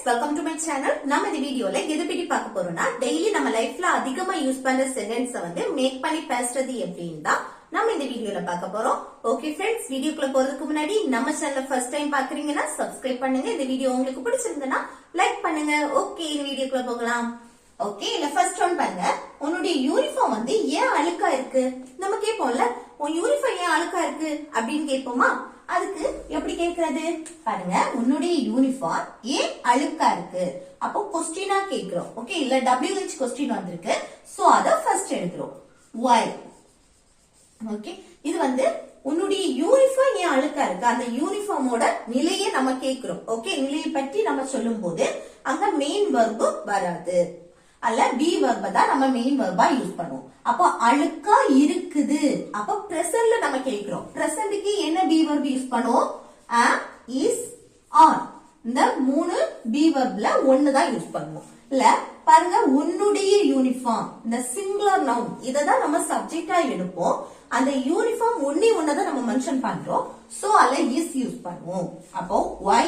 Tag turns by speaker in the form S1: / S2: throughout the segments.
S1: welcome to my channel. நம்ம இந்த வீடியோல எதை பத்தி பார்க்க போறோம்னா டெய்லி நம்ம லைஃப்ல அதிகமா யூஸ் பண்ற சென்டென்ஸ் வந்து மேக் பண்ணி பேசுறது எப்படின்னு தான் நம்ம இந்த வீடியோல பார்க்க போறோம். ஓகே ஃப்ரெண்ட்ஸ், வீடியோக்குள்ள போறதுக்கு முன்னாடி நம்ம சேனலை ஃபர்ஸ்ட் டைம் பாக்குறீங்கன்னா சப்ஸ்கிரைப் பண்ணுங்க. இந்த வீடியோ உங்களுக்கு பிடிச்சிருந்தா லைக் பண்ணுங்க. ஓகே, இந்த வீடியோக்குள்ள போகலாம். ஓகே, இல்ல ஃபர்ஸ்ட் ஒன் பாருங்க. உன்னுடைய யூனிஃபார்ம் வந்து ஏன் அழுக்கா இருக்கு? நம்ம கேட்போம்ல, உன் யூனிஃபார்ம் ஏன் அழுக்கா இருக்கு அப்படின்னு கேட்போமா? அதுக்கு எப்படி கேக்குறது பாருங்க. உன்னுடைய யூனிஃபார்ம் ஏன் அழுக்கா இருக்கு? அப்போ கொஸ்டினா கேக்குறோம். ஓகே, இல்ல WH கொஸ்டின் வந்திருக்கு. சோ அத ஃபர்ஸ்ட் எழுதுறோம். why. ஓகே, இது வந்து உன்னுடைய யூனிஃபார்ம் ஏன் அழுக்கா இருக்கு, அந்த யூனிஃபார்மோட நிலையை நம்ம கேக்குறோம். ஓகே, நிலையை பற்றி நம்ம சொல்லும் போது அங்க மெயின் வெர்பு வராது, அல்ல பி வெர்ப தான் நம்ம மெயின் வெர்பா யூஸ் பண்ணுவோம். அப்போ அழுக்கா இருக்குது, அப்ப பிரசன்ட்ல நம்ம கேக்குறோம். பிரசன்ட்க்கு என்ன பி வெர்ப் யூஸ் பண்ணுவோம்? am, is, are. இந்த மூணு பி வெர்ப்ல ஒன்னு தான் யூஸ் பண்ணுவோம். இல்ல பாருங்க, உன்னுடைய யூனிஃபார்ம் இந்த சிங்குலர் நவுன் இததான் நம்ம சப்ஜெக்டா எடுப்போம். அந்த யூனிஃபார்ம் ஒன்னதான் நம்ம மென்ஷன் பண்றோம். சோ அல்ல இஸ் யூஸ் பண்ணுவோம். அப்போ why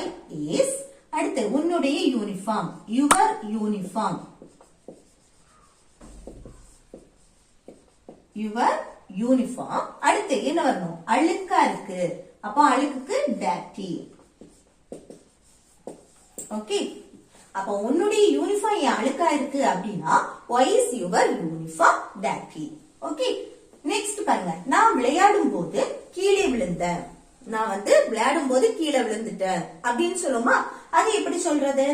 S1: is, அடுத்து உன்னுடைய uniform your uniform, your uniform. அடுத்து என்ன வரணும்? அழுக்கா இருக்கு. அப்போ அழுக்குக்கு dirty. ஓகே, அப்போ உன்னுடைய யூனிஃபார்ம் ஏன் அழுக்கா இருக்கு அப்படின்னா why is your uniform dirty. Okay, next பாருங்க. நான் விளையாடும் போது கீழே விழுந்தேன். நான் வந்து விளையாடும் போது கீழே விழுந்துட்டேன் அப்படின்னு சொல்லுமா? அது எப்படி சொல்றது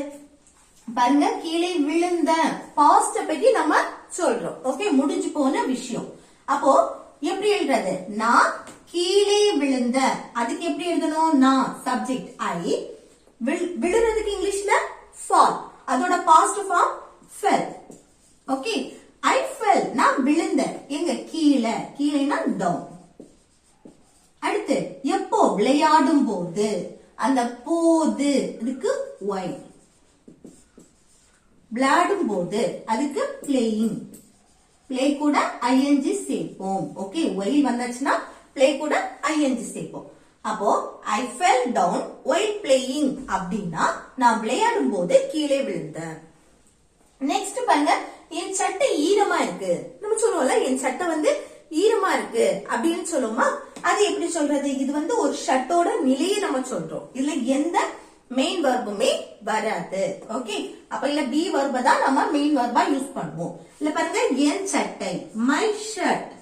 S1: பாருங்க. கீழே விழுந்த பாஸ்ட பத்தி நம்ம சொல்றோம். ஓகே, முடிஞ்சு போன விஷயம். அப்போ எப்படி எழுதுறது? நான் கீழே விழுந்த, அதுக்கு எப்படி எழுதணும்? நான் சப்ஜெக்ட் ஐ, விழுறதுக்கு இங்கிலீஷ்ல ஃபால், அதோட பாஸ்ட் ஃபார்ம் ஃபெல். ஓகே, ஐ ஃபெல், நான் விழுந்தேன். எங்க? கீழே, கீழேனா டவுன். அடுத்து எப்போ? விளையாடும் போது, அந்த போது அதுக்கு ஒய், விளையாடும் போது அதுக்கு பிளேயிங், பிளே கூட ஐஎன்ஜி சேர்ப்போம். ஓகே, ஒயில் வந்தாச்சுன்னா பிளே கூட ஐஎன்ஜி சேர்ப்போம். அப்போ ஐ ஃபெல் டவுன் ஒயில் பிளேயிங் அப்படின்னா நான் விளையாடும் போது கீழே விழுந்தேன். நெக்ஸ்ட் பாருங்க, என் சட்டை ஈரமா இருக்கு. நம்ம சொல்லுவோம்ல, என் சட்டை வந்து ஈரமா இருக்கு அப்படின்னு சொல்லுவோமா? அது எப்படி சொல்றது? இது வந்து ஒரு ஷர்ட்டோட நிலையை நம்ம சொல்றோம். இதுல எந்த மெயின் வெர்புமே வராது. ஓகே, அப்ப இல்ல பி வெர்ப தான் நம்ம மெயின் வெர்பா யூஸ் பண்ணுவோம். இல்ல பாருங்க, என் சட்டை மை ஷர்ட்,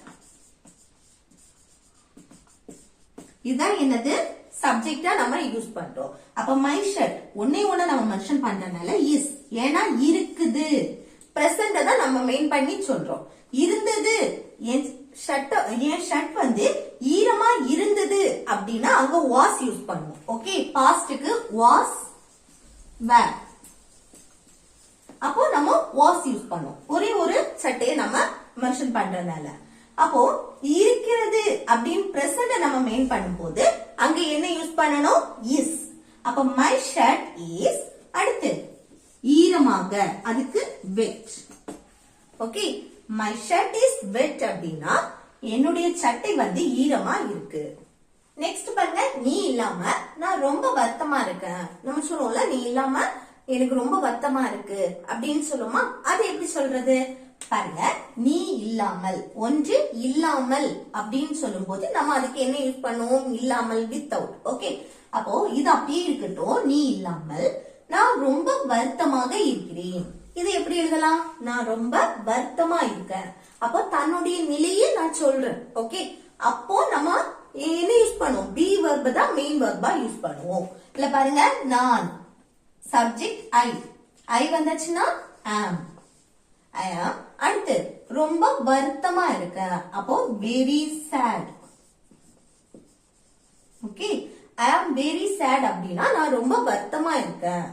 S1: இதுதான் என்னது? சப்ஜெக்டா நம்ம யூஸ் பண்றோம். அப்ப மை ஷர்ட் ஒன்னே நம்ம மென்ஷன் பண்றதுனால இஸ், ஏன்னா இருக்குது. பிரசன்ட் தான் நம்ம மெயின் பண்ணி சொல்றோம். இருந்தது, என் ஷர்ட் வந்து ஈரமா இருந்தது அப்படின்னா அங்க வாஸ் யூஸ் பண்ணுவோம். ஓகே, பாஸ்டுக்கு வாஸ் வேர், அப்போ நம்ம வாஸ் யூஸ் பண்ணுவோம். ஒரே ஒரு சட்டையை நம்ம மென்ஷன் பண்றதுனால. அப்போ இருக்கிறது அப்படின்னு பிரசன்ட் நம்ம மெயின் பண்ணும்போது அங்க என்ன யூஸ் பண்ணணும்? இஸ். அப்ப மை ஷர்ட் இஸ், அடுத்து ஈரமாக, அதுக்கு வெட். ஓகே, மை ஷர்ட் இஸ் வெட் அப்படின்னா என்னுடைய சட்டை வந்து ஈரமா இருக்கு. நெக்ஸ்ட் பாருங்க, நீ இல்லாம நான் ரொம்ப வருத்தமா இருக்கேன். நம்ம சொல்லுவோம்ல, நீ இல்லாம எனக்கு ரொம்ப வருத்தமா இருக்கு அப்படின்னு சொல்லுமா? அது எப்படி சொல்றது பாருங்க. நீ இல்லாமல், ஒன்று இல்லாமல் அப்படின்னு சொல்லும் போது நம்ம அதுக்கு என்ன யூஸ் பண்ணுவோம்? இல்லாமல், வித்தவுட். ஓகே, அப்போ இது அப்படியே இருக்கட்டும். நீ இல்லாமல் நான் ரொம்ப வருத்தமாக இருக்கிறேன். இது எப்படி எழுதலாம்? நான் ரொம்ப வருத்தமா இருக்கேன். அப்போ தன்னுடைய நிலையை நான் சொல்றேன். ஓகே, அப்போ நம்ம என்ன யூஸ் பண்ணுவோம்? பி வெர்ப தான் மெயின் வெர்பா யூஸ் பண்ணுவோம். இல்ல பாருங்க, நான் சப்ஜெக்ட் ஐ வந்தாச்சுன்னா am, I am. அடுத்து ரொம்ப வருத்தமா இருக்கேன். அப்போ very sad. Okay, I am very sad அப்படின்னா நான் ரொம்ப வருத்தமா இருக்கேன்.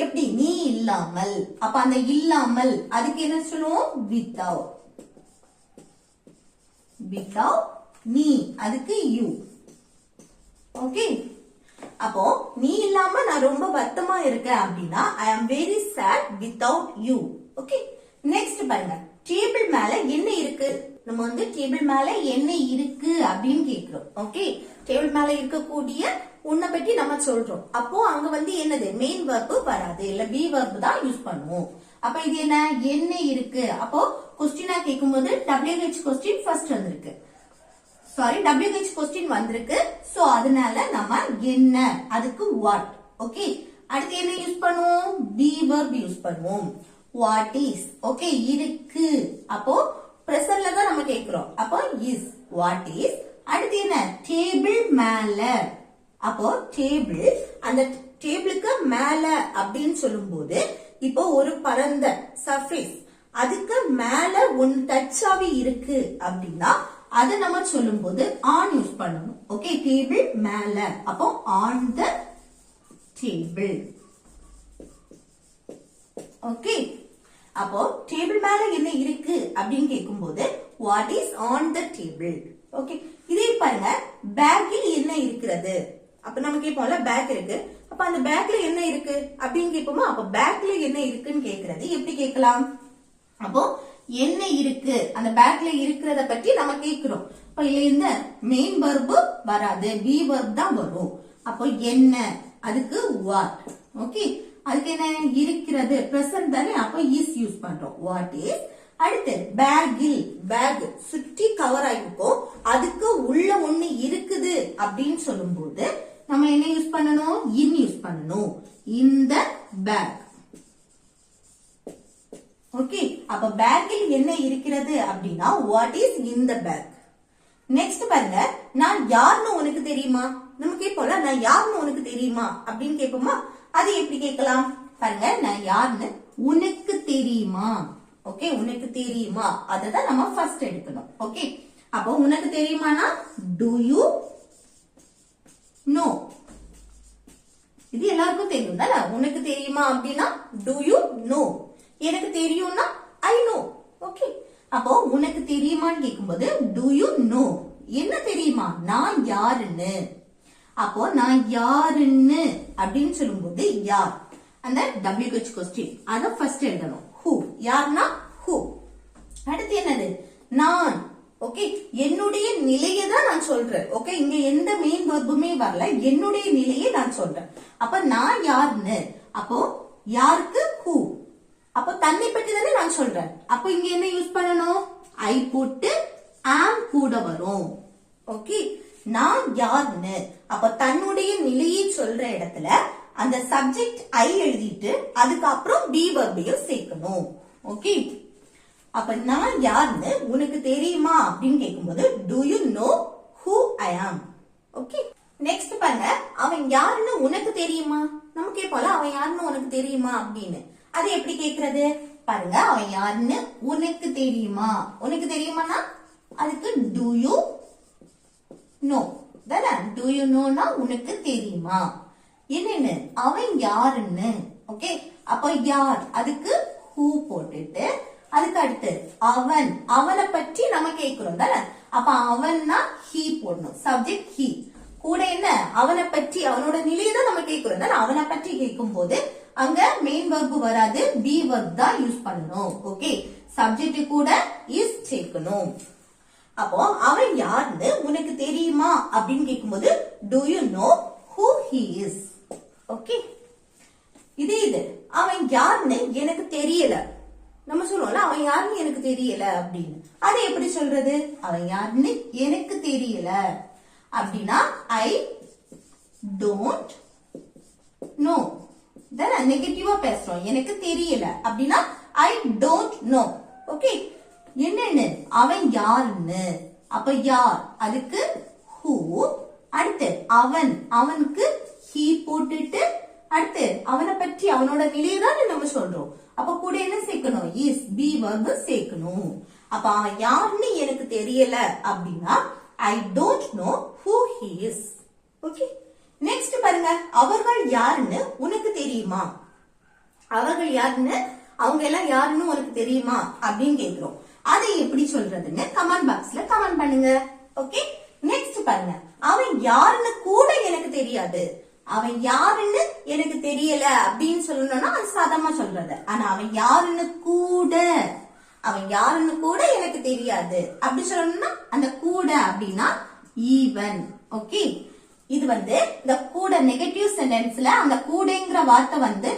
S1: எப்படி? நீ இல்லாமல். அப்ப அந்த இல்லாமல் அதுக்கு என்ன சொல்லுவோம்? without. without நீ, அதுக்கு you. ஓகே, அப்போ நீ இல்லாம நான் ரொம்ப வருத்தமா இருக்கேன் அப்படின்னா I am very sad without you. Okay, next பாருங்க. டேபிள் மேல என்ன இருக்கு? நம்ம வந்து டேபிள் மேல என்ன இருக்கு அப்படின்னு கேக்குறோம். ஓகே, டேபிள் மேல இருக்கக்கூடிய உன்னை பற்றி நம்ம சொல்றோம். அப்போ அங்க வந்து என்னது மெயின் வெர்ப் வராது, இல்ல பி வெர்ப் தான் யூஸ் பண்ணுவோம். அப்ப இது என்ன இருக்கு. அப்போ கொஸ்டினா கேட்கும்போது WH கொஸ்டின் ஃபர்ஸ்ட் வந்திருக்கு, சாரி WH கொஸ்டின் வந்திருக்கு. சோ அதனால நம்ம என்ன அதுக்கு வாட். ஓகே, அடுத்து என்ன யூஸ் பண்ணுவோம், பி வெர்ப் யூஸ் பண்ணுவோம். What is. ஓகே, இருக்கு. அப்போ பிரசன்ட்ல தான் நம்ம கேக்குறோம். அப்போ இஸ், வாட் இஸ். அடுத்து என்ன, டேபிள் மேல. அப்போ டேபிள், அந்த டேபிளுக்கு மேல அப்படின்னு சொல்லும்போது இப்போ ஒரு பரந்த சர்ஃபேஸ் அதுக்கு மேல ஒன்னு டச் ஆகி இருக்கு அப்படின்னா அது நம்ம சொல்லும்போது ஆன் யூஸ் பண்ணணும். ஓகே, டேபிள் மேல. அப்போ ஆன் த டேபிள். ஓகே, அப்போ டேபிள் மேல என்ன இருக்கு அப்படின்னு கேட்கும்போது what is on the table. Okay, இதே பாருங்க, பேக்கில் என்ன இருக்கிறது. அப்ப நம்ம கேட்போம்ல பேக் இருக்கு, அப்ப அந்த பேக்ல என்ன இருக்கு அப்படின்னு கேட்போமா. அப்ப பேக்ல என்ன இருக்குன்னு கேக்குறது எப்படி கேட்கலாம். அப்போ என்ன இருக்கு, அந்த பேக்ல இருக்கிறத பற்றி நம்ம கேக்குறோம். அப்ப இதுல இந்த மெயின் வெர்ப் வராது, பி வெர்ப் தான் வரும். அப்போ என்ன அதுக்கு வாட். ஓகே, அதுக்கு என்ன இருக்கிறது பிரசன்ட் தானே, அப்ப இஸ் யூஸ் பண்றோம். What is. அடுத்து பேக்கில், பேக் சுற்றி கவர் ஆகிருக்கும், அதுக்கு உள்ள ஒண்ணு இருக்குது அப்படின்னு சொல்லும்போது நம்ம என்ன யூஸ் பண்ணணும், இன் யூஸ் பண்ணணும். இந்த பேக். ஓகே, அப்ப பேக்கில் என்ன இருக்கிறது அப்படின்னா what is in the bag. Next பாருங்க, நான் யாருன்னு உனக்கு தெரியுமா. நம்ம கேட்போம்ல நான் யாருன்னு உனக்கு தெரியுமா அப்படின்னு கேட்போமா. அது எப்படி கேட்கலாம் பாருங்க, நான் யாருன்னு உனக்கு தெரியுமா. ஓகே, உனக்கு தெரியுமா அததான் நம்ம ஃபர்ஸ்ட் எடுக்கணும். ஓகே, அப்போ உனக்கு தெரியுமானா டு யூ நோ. இது எல்லாருக்கும் தெரியும் தானே. உனக்கு தெரியுமா அப்படின்னா டு யூ நோ. எனக்கு தெரியும்னா ஐ நோ. ஓகே, அப்போ உனக்கு தெரியுமான்னு கேட்கும்போது டு யூ நோ. என்ன தெரியுமா, நான் யாருன்னு. அப்போ நான் யாருன்னு அப்படின்னு சொல்லும்போது யார், அந்த WH கொஸ்டின் அத ஃபர்ஸ்ட் எழுதணும். ஹூ, யார்னா ஹூ. அடுத்து என்னது, நான். ஓகே, என்னுடைய நிலையை தான் நான் சொல்றேன். ஓகே, இங்க எந்த மெயின் வெர்புமே வரல, என்னுடைய நிலையை நான் சொல்றேன். அப்ப நான் யாருன்னு, அப்போ யாருக்கு ஹூ. அப்போ தன்னை பற்றி தானே நான் சொல்றேன். அப்போ இங்க என்ன யூஸ் பண்ணணும், ஐ போட்டு ஆம் கூட வரும். ஓகே, நான் யாருன்னு, அப்ப தன்னுடைய நிலையை சொல்ற இடத்துல அந்த சப்ஜெக்ட் ஐ எழுதிட்டு அதுக்கப்புறம் பி வெர்பையும் சேர்க்கணும். ஓகே, அப்ப நான் யாருன்னு உனக்கு தெரியுமா அப்படின்னு கேட்கும்போது do you know who I am. Okay, next பாருங்க, அவன் யாருன்னு உனக்கு தெரியுமா. நம்ம கேட்போம்ல அவன் யாருன்னு உனக்கு தெரியுமா அப்படின்னு. அது எப்படி கேக்குறது பாருங்க, அவன் யாருன்னு உனக்கு தெரியுமா. உனக்கு தெரியுமானா அதுக்கு டு யூ நோ தானே. டு யூ நோனா உனக்கு தெரியுமா. என்னன்னு அவன் யாருன்னு. ஓகே, அப்ப யார் அதுக்கு ஹூ போட்டுட்டு அதுக்கு அடுத்து அவன், அவனை பற்றி நம்ம கேட்கிறோம் தானே. அப்ப அவன்னா ஹீ போடணும், சப்ஜெக்ட் ஹீ. கூட என்ன அவனை பற்றி, அவனோட நிலையை தான் நம்ம கேட்கிறோம் தானே. அவனை பற்றி கேட்கும் போது அங்க மெயின் வெர்ப் வராது, பி வெர்ப் தான் யூஸ் பண்ணணும். ஓகே, சப்ஜெக்ட் கூட இஸ் சேர்க்கணும். அப்போ அவன் யாருன்னு உனக்கு தெரியுமா அப்படின்னு கேட்கும்போது do you know who he is. Okay, இது அவன் யாருன்னு எனக்கு தெரியல. நம்ம சொல்லுவோம்ல அவன் யாருன்னு எனக்கு தெரியல அப்படின்னு. அதை எப்படி சொல்றது, அவன் யாருன்னு எனக்கு தெரியல அப்படின்னா ஐ டோன்ட் நோ. நெகட்டிவா பேசுறோம், எனக்கு தெரியல அப்படின்னா ஐ டோன்ட் நோ. ஓகே, என்னன்னு அவன் யாருன்னு, அப்ப யார் அதுக்கு ஹூ. அடுத்து அவன், அவனுக்கு ஹீ போட்டுட்டு அடுத்து அவனை பற்றி அவனோட நிலையை தான் நம்ம சொல்றோம். அப்ப கூட என்ன சேர்க்கணும், இஸ், பி வெர்ப் சேர்க்கணும். அப்ப அவன் யாருன்னு எனக்கு தெரியல அப்படின்னா I don't know who he is. Okay, next பாருங்க, அவர்கள் யாருன்னு உனக்கு தெரியுமா. அவர்கள் யாருன்னு, அவங்க எல்லாம் யாருன்னு உனக்கு தெரியுமா அப்படின்னு கேக்குறோம். அதை எப்படி சொல்றதுன்னு கமெண்ட் பாக்ஸ்ல கமெண்ட் பண்ணுங்க. ஓகே, நெக்ஸ்ட் பாருங்க, அவன் யாருன்னு கூட எனக்கு தெரியாது. அவன் யாருன்னு எனக்கு தெரியல அப்படின்னு சொல்லணும்னா அது சாதாரணமா சொல்றது. ஆனா அவன் யாருன்னு கூட, அவன் யாருன்னு கூட எனக்கு தெரியாது அப்படி சொல்லணும்னா அந்த கூட அப்படின்னா ஈவன். ஓகே, இது வந்து இந்த கூட நெகட்டிவ் சென்டென்ஸ்ல அந்த கூடங்கிற வார்த்தை வந்து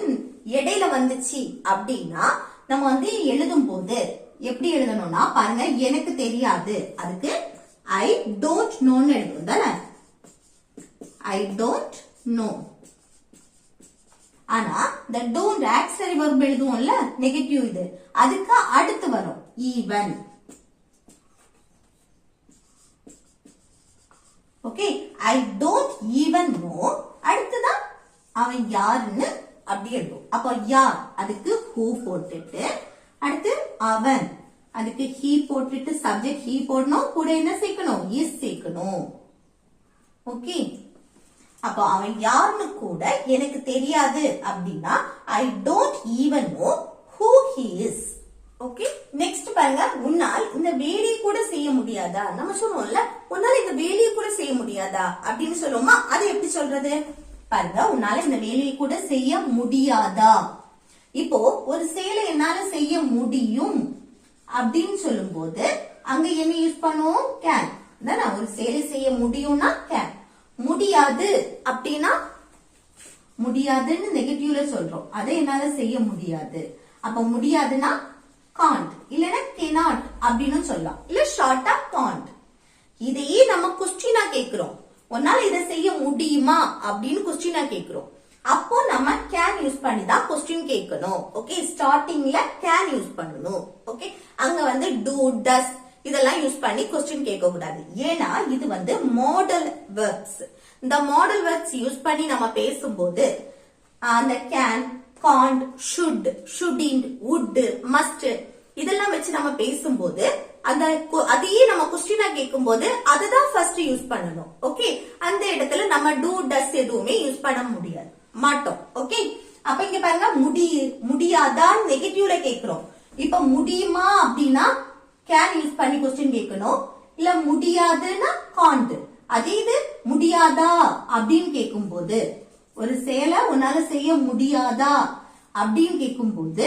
S1: இடையில வந்துச்சு அப்படின்னா நம்ம வந்து எழுதும் போது எப்படி எழுதணும்னா பாருங்க, எனக்கு தெரியாது அதுக்கு ஐ டோன்ட் நோன்னு எழுதும் தானே, ஐ டோன்ட் நோ. ஆனா இந்த டோன்ட் ஆக்ஸிலரி வெர்ப் எழுதுவோம்ல நெகட்டிவ், இது அதுக்கு அடுத்து வரும் even. Okay, I don't even know அடுத்துதான் அவன் யாருன்னு அப்படி எழுதும். அப்போ யார் அதுக்கு ஹூ போட்டுட்டு, அடுத்து அவன் அதுக்கு ஹீ போட்டுட்டு சப்ஜெக்ட் ஹீ போடணும், கூட என்ன சேர்க்கணும், இஸ் சேர்க்கணும். ஓகே, அப்போ அவன் யாருன்னு கூட எனக்கு தெரியாது அப்படின்னா ஐ don't even know who he is. Okay, next பாருங்க, உன்னால் இந்த வேலையை கூட செய்ய முடியாதா. நம்ம சொல்லுவோம்ல உன்னால இந்த வேலையை கூட செய்ய முடியாதா அப்படின்னு சொல்லுவோமா, அது எப்படி சொல்றது பாருங்க. உன்னால இந்த வேலையை கூட செய்ய முடியாதா. இப்போ ஒரு செயலை என்னால செய்ய முடியும் அப்படின்னு சொல்லும் போது அங்க என்ன யூஸ் பண்ணுவோம், கேன். ஒரு செயலை செய்ய முடியும்னா கேன். முடியாது அப்படின்னா முடியாதுன்னு நெகட்டிவ்ல சொல்றோம், அதை என்னால செய்ய முடியாது. அப்ப முடியாதுன்னா காண்ட் இல்லனா cannot அப்படின்னு சொல்லலாம், இல்ல ஷார்ட்டா காண்ட். இதையே நம்ம கொஸ்டினா கேக்குறோம், உன்னால இதை செய்ய முடியுமா அப்படின்னு கொஸ்டினா கேக்குறோம். அப்போ நம்ம கேன் யூஸ் பண்ணி தான் கொஸ்டின் கேட்கணும். ஓகே, ஸ்டார்டிங்ல கேன் யூஸ் பண்ணணும். ஓகே, அங்க வந்து டூ டஸ் இதெல்லாம் யூஸ் பண்ணி கொஸ்டின் கேட்க கூடாது. ஏன்னா இது வந்து மாடல் வெர்ப்ஸ். இந்த மாடல் வெர்ப்ஸ் யூஸ் பண்ணி நம்ம பேசும்போது அந்த can, can't, should, shouldn't, would, must இதெல்லாம் வச்சு நம்ம பேசும்போது அந்த அதையே நம்ம கொஸ்டினா கேட்கும் போது அதுதான் ஃபர்ஸ்ட் யூஸ் பண்ணணும். ஓகே, அந்த இடத்துல நம்ம டூ டஸ் எதுவுமே யூஸ் பண்ண முடியாது மாட்டோம். ஓகே, அப்ப இங்க பாருங்க, முடியாதான் நெகட்டிவ்ல கேக்குறோம். இப்ப முடியுமா அப்படின்னா கேன் யூஸ் பண்ணி கொஸ்டின் கேட்கணும், இல்ல முடியாதுன்னா காண்ட். அதே இது முடியாதா அப்படின்னு கேட்கும் போது, ஒரு செயலை உன்னால செய்ய முடியாதா அப்படின்னு கேட்கும் போது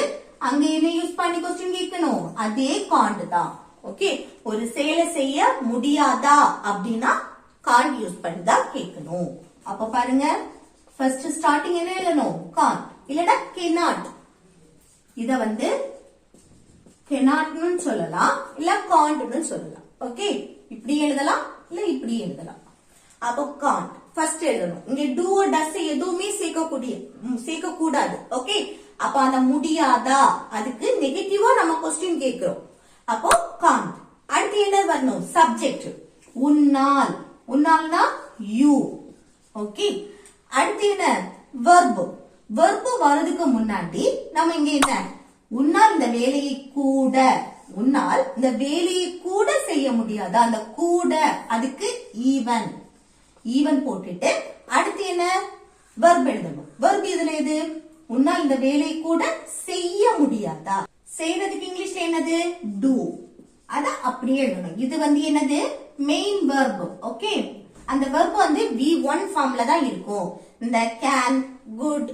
S1: அங்க என்ன யூஸ் பண்ணி கொஸ்டின் கேட்கணும், அதே காண்ட் தான். ஓகே, ஒரு செயலை செய்ய முடியாதா அப்படின்னா காண்ட் யூஸ் பண்ணி தான் கேட்கணும். அப்ப பாருங்க, ஃபர்ஸ்ட் ஸ்டார்டிங் என்ன எழுதணும், காண்ட் இல்லனா cannot. இத வந்து cannotனு சொல்லலாம், இல்ல காண்ட்னு சொல்லலாம். ஓகே, இப்படி எழுதலாம் இல்ல இப்படி எழுதலாம். அப்போ காண்ட் ஃபர்ஸ்ட் எழுதணும். இங்க டூ டஸ் எதுவுமே சேர்க்க கூடாது. ஓகே, அப்ப அந்த முடியாதா அதுக்கு நெகட்டிவா நம்ம கொஸ்டின் கேக்குறோம். அப்போ காண்ட். அடுத்து என்ன வரணும், சப்ஜெக்ட். உன்னால், உன்னால்னா யூ. ஓகே, அடுத்து என்ன, வெர்ப். வெர்ப் வரதுக்கு முன்னாடி நம்ம இங்க என்ன, உன்னால் இந்த வேலையை கூட, உன்னால் இந்த வேலையை கூட செய்ய முடியாதா, அந்த கூட அதுக்கு ஈவன். ஈவன் போட்டுட்டு அடுத்து என்ன, வெர்ப் எழுதணும். வெர்ப் இதுல எது, உன்னால் இந்த வேலையை கூட செய்ய முடியாதா. செய்யறதுக்கு இங்கிலீஷ்ல என்னது, டூ. அத அப்படியே எழுதணும். இது வந்து என்னது, மெயின் வெர்ப். ஓகே, அந்த வெர்ப் வந்து V1 ஃபார்ம்ல தான் இருக்கும். இந்த கேன், குட்,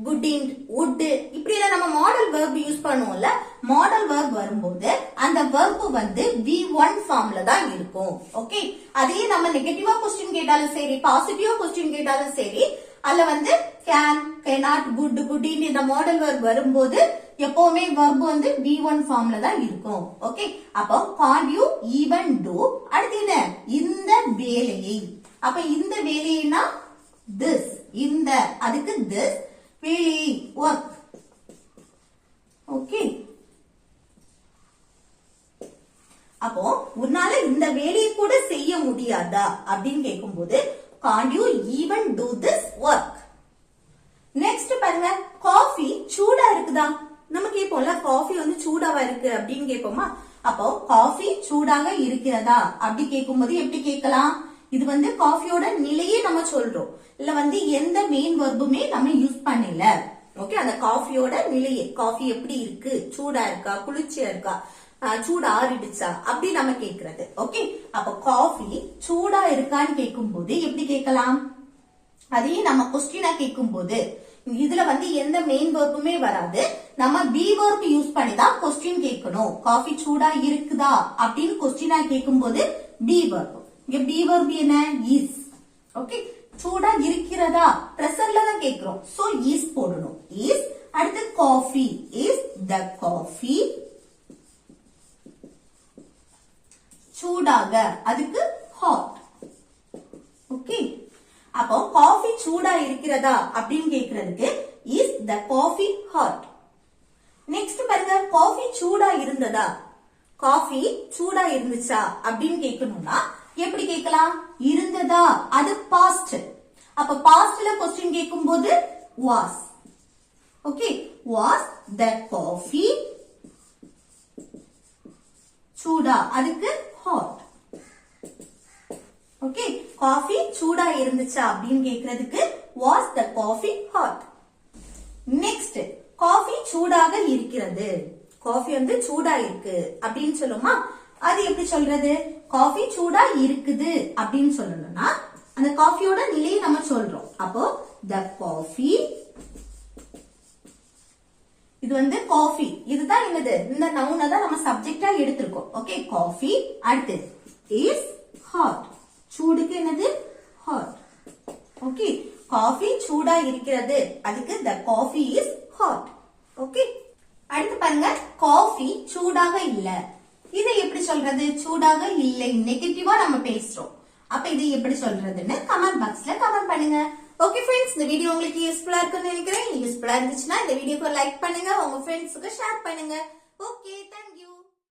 S1: குட்டின்ட், வுட் இப்படி எல்லாம் நம்ம மாடல் வெர்ப் யூஸ் பண்ணுவோம்ல, மாடல் வெர்ப் வரும்போது அந்த வெர்ப் வந்து V1 ஃபார்ம்ல தான் இருக்கும். ஓகே, அதே நம்ம நெகட்டிவா கொஸ்டின் கேட்டாலும் சரி, பாசிட்டிவா கொஸ்டின் கேட்டாலும் சரி, அதுல வந்து கேன், cannot, குட், குட்டின்ட் இந்த மாடல் வெர்ப் வரும்போது எப்பவுமே வெர்ப் வந்து V1 ஃபார்ம்ல தான் இருக்கும். ஓகே, அப்போ can't you even do, அடுத்து என்ன, இந்த வேலையை. அப்ப இந்த வேலைனா this, இந்த அதுக்கு this, வேலையை ஒர்க். ஓகே, அப்போ உன்னால இந்த வேலையை கூட செய்ய முடியாதா அப்படின்னு கேட்கும்போது can't you even do this work. Next பாருங்க, காஃபி சூடா இருக்குதா. நம்ம கேட்போம்ல, காஃபி வந்து சூடாவா இருக்கு அப்படின்னு கேட்போமா. அப்போ காஃபி சூடாக இருக்கிறதா அப்படி கேட்கும்போது எப்படி கேட்கலாம், இது வந்து காஃபியோட நிலையே நம்ம சொல்றோம், இல்ல வந்து எந்த மெயின் வெர்புமே நம்ம யூஸ் பண்ணல. ஓகே, அந்த காஃபியோட நிலையே, காஃபி எப்படி இருக்கு, சூடா இருக்கா, குளிர்ச்சியா இருக்கா, சூடா ஆறிடுச்சா அப்படி நம்ம கேக்குறது. ஓகே, அப்ப காஃபி சூடா இருக்கான்னு கேட்கும் போது எப்படி கேட்கலாம், அதையும் நம்ம கொஸ்டினா கேட்கும் போது இதுல வந்து எந்த மெயின் வெர்புமே வராது, நம்ம பி வெர்ப் யூஸ் பண்ணி தான் கொஸ்டின் கேட்கணும். காஃபி சூடா இருக்குதா அப்படின்னு கொஸ்டினா கேட்கும் போது பி வெர்ப். இங்க பி வெர்ப் என்ன, இஸ். ஓகே, சூடா இருக்கிறதா பிரசன்ட்ல தான் கேக்குறோம் சோ இஸ் போடணும் இஸ் அடுத்து காஃபி இஸ் த காஃபி சூடாக அதுக்கு ஹாட் ஓகே அப்போ காஃபி சூடா இருக்கிறதா அப்படின்னு கேக்குறதுக்கு is the coffee hot next பாருங்க காஃபி சூடா இருந்ததா காஃபி சூடா இருந்துச்சா அப்படின்னு கேட்கணும்னா எப்படி கேட்கலாம் இருந்ததா அது பாஸ்ட் அப்ப பாஸ்ட்ல क्वेश्चन கேட்கும்போது was okay was the coffee சூடா அதுக்கு ஹாட் ஓகே காஃபி சூடா இருந்துச்சா அப்படின்னு கேக்குறதுக்கு was the coffee hot next coffee சூடாக இருக்கிறது காஃபி வந்து சூடா இருக்கு அப்படின்னு சொல்லுமா அது எப்படி சொல்றது காஃபி சூடா இருக்குது அப்படின்னு சொல்லணும்னா அந்த காஃபியோட நிலையை நம்ம சொல்றோம் அப்போ த காஃபி இது வந்து காஃபி இதுதான் என்னது இந்த நவுனை தான் நம்ம சப்ஜெக்டா எடுத்திருக்கோம் ஓகே காஃபி அடுத்து இஸ் ஹாட் சூடுக்கு என்னது ஹாட் ஓகே காஃபி சூடா இருக்கிறது அதுக்கு த காஃபி இஸ் ஹாட் ஓகே அடுத்து பாருங்க காஃபி சூடாக இல்ல இதை எப்படி சொல்றது சூடாக இல்லை நெகட்டிவா நம்ம பேசுறோம் அப்ப இதை எப்படி சொல்றதுன்னு கமெண்ட் பாக்ஸ்ல கமெண்ட் பண்ணுங்க ஓகே फ्रेंड्स இந்த வீடியோ உங்களுக்கு யூஸ்ஃபுல்லா இருக்கும்னு நினைக்கிறேன் யூஸ்ஃபுல்லா இருந்துச்சுன்னா இந்த வீடியோக்கு லைக் பண்ணுங்க உங்க ஃப்ரெண்ட்ஸ்க்கு ஷேர் பண்ணுங்க ஓகே தேங்க்யூ